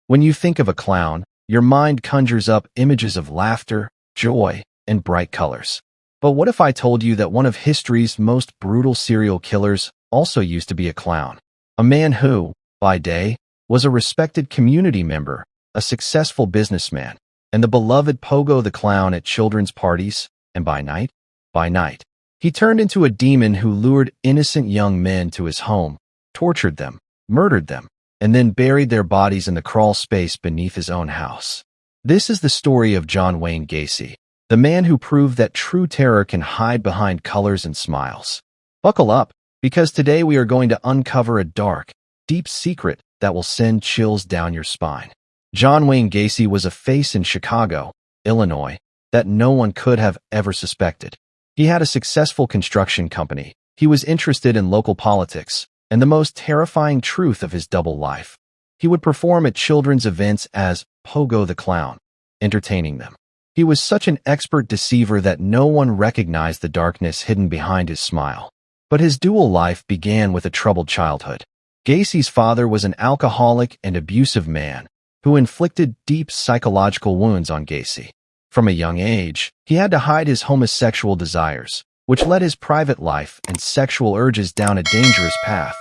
When you think of a clown, your mind conjures up images of laughter, joy, and bright colors. But what if I told you that one of history's most brutal serial killers also used to be a clown? A man who, by day, was a respected community member, a successful businessman, and the beloved Pogo the Clown at children's parties, and by night, he turned into a demon who lured innocent young men to his home, tortured them, murdered them, and then buried their bodies in the crawl space beneath his own house. This is the story of John Wayne Gacy, the man who proved that true terror can hide behind colors and smiles. Buckle up, because today we are going to uncover a dark, deep secret that will send chills down your spine. John Wayne Gacy was a face in Chicago, Illinois, that no one could have ever suspected. He had a successful construction company. He was interested in local politics, and the most terrifying truth of his double life. He would perform at children's events as Pogo the Clown, entertaining them. He was such an expert deceiver that no one recognized the darkness hidden behind his smile. But his dual life began with a troubled childhood. Gacy's father was an alcoholic and abusive man who inflicted deep psychological wounds on Gacy. From a young age, he had to hide his homosexual desires, which led his private life and sexual urges down a dangerous path,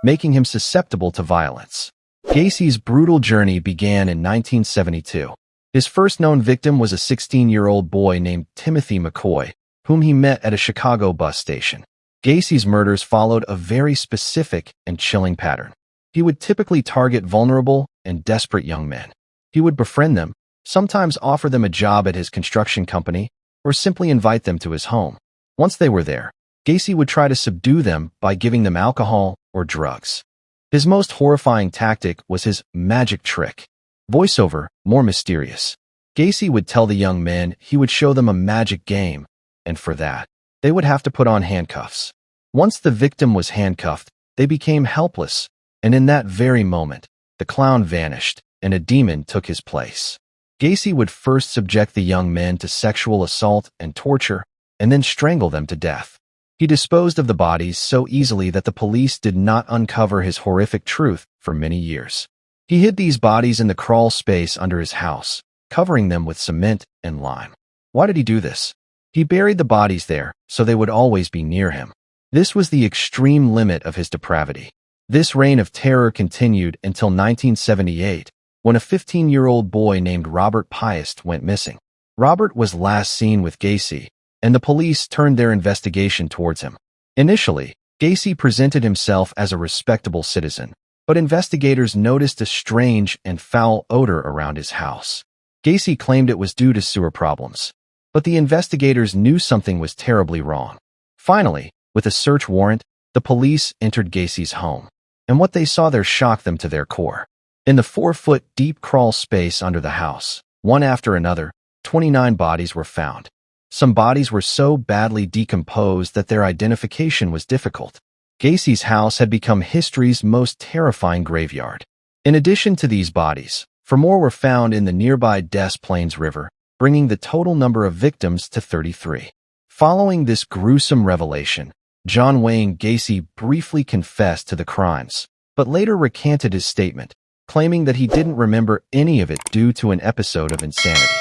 making him susceptible to violence. Gacy's brutal journey began in 1972. His first known victim was a 16-year-old boy named Timothy McCoy, whom he met at a Chicago bus station. Gacy's murders followed a very specific and chilling pattern. He would typically target vulnerable and desperate young men. He would befriend them, sometimes offer them a job at his construction company, or simply invite them to his home. Once they were there, Gacy would try to subdue them by giving them alcohol or drugs. His most horrifying tactic was his magic trick. Voiceover, more mysterious. Gacy would tell the young men he would show them a magic game, and for that, they would have to put on handcuffs. Once the victim was handcuffed, they became helpless, and in that very moment, the clown vanished, and a demon took his place. Gacy would first subject the young men to sexual assault and torture, and then strangle them to death. He disposed of the bodies so easily that the police did not uncover his horrific truth for many years. He hid these bodies in the crawl space under his house, covering them with cement and lime. Why did he do this? He buried the bodies there so they would always be near him. This was the extreme limit of his depravity. This reign of terror continued until 1978, when a 15-year-old boy named Robert Piest went missing. Robert was last seen with Gacy, and the police turned their investigation towards him. Initially, Gacy presented himself as a respectable citizen, but investigators noticed a strange and foul odor around his house. Gacy claimed it was due to sewer problems, but the investigators knew something was terribly wrong. Finally, with a search warrant, the police entered Gacy's home, and what they saw there shocked them to their core. In the 4-foot deep crawl space under the house, one after another, 29 bodies were found. Some bodies were so badly decomposed that their identification was difficult. Gacy's house had become history's most terrifying graveyard. In addition to these bodies, 4 more were found in the nearby Des Plaines River, bringing the total number of victims to 33. Following this gruesome revelation, John Wayne Gacy briefly confessed to the crimes, but later recanted his statement, claiming that he didn't remember any of it due to an episode of insanity.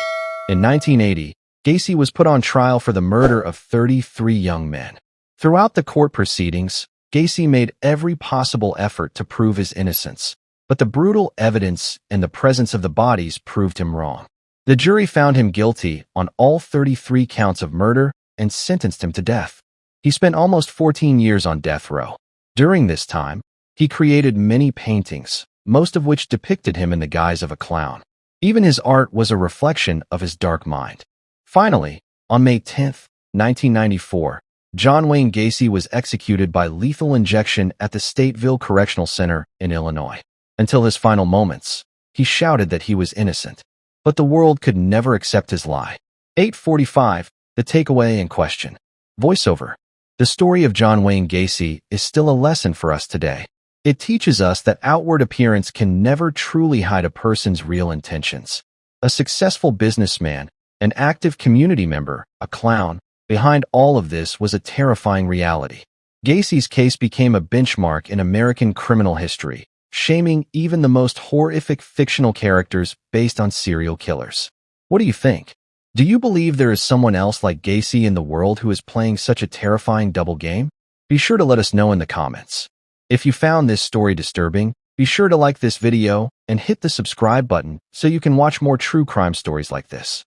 In 1980, Gacy was put on trial for the murder of 33 young men. Throughout the court proceedings, Gacy made every possible effort to prove his innocence, but the brutal evidence and the presence of the bodies proved him wrong. The jury found him guilty on all 33 counts of murder and sentenced him to death. He spent almost 14 years on death row. During this time, he created many paintings, most of which depicted him in the guise of a clown. Even his art was a reflection of his dark mind. Finally, on May 10, 1994, John Wayne Gacy was executed by lethal injection at the Stateville Correctional Center in Illinois. Until his final moments, he shouted that he was innocent. But the world could never accept his lie. 8:45, the takeaway and question. Voiceover. The story of John Wayne Gacy is still a lesson for us today. It teaches us that outward appearance can never truly hide a person's real intentions. A successful businessman, an active community member, a clown, behind all of this was a terrifying reality. Gacy's case became a benchmark in American criminal history, shaming even the most horrific fictional characters based on serial killers. What do you think? Do you believe there is someone else like Gacy in the world who is playing such a terrifying double game? Be sure to let us know in the comments. If you found this story disturbing, be sure to like this video and hit the subscribe button so you can watch more true crime stories like this.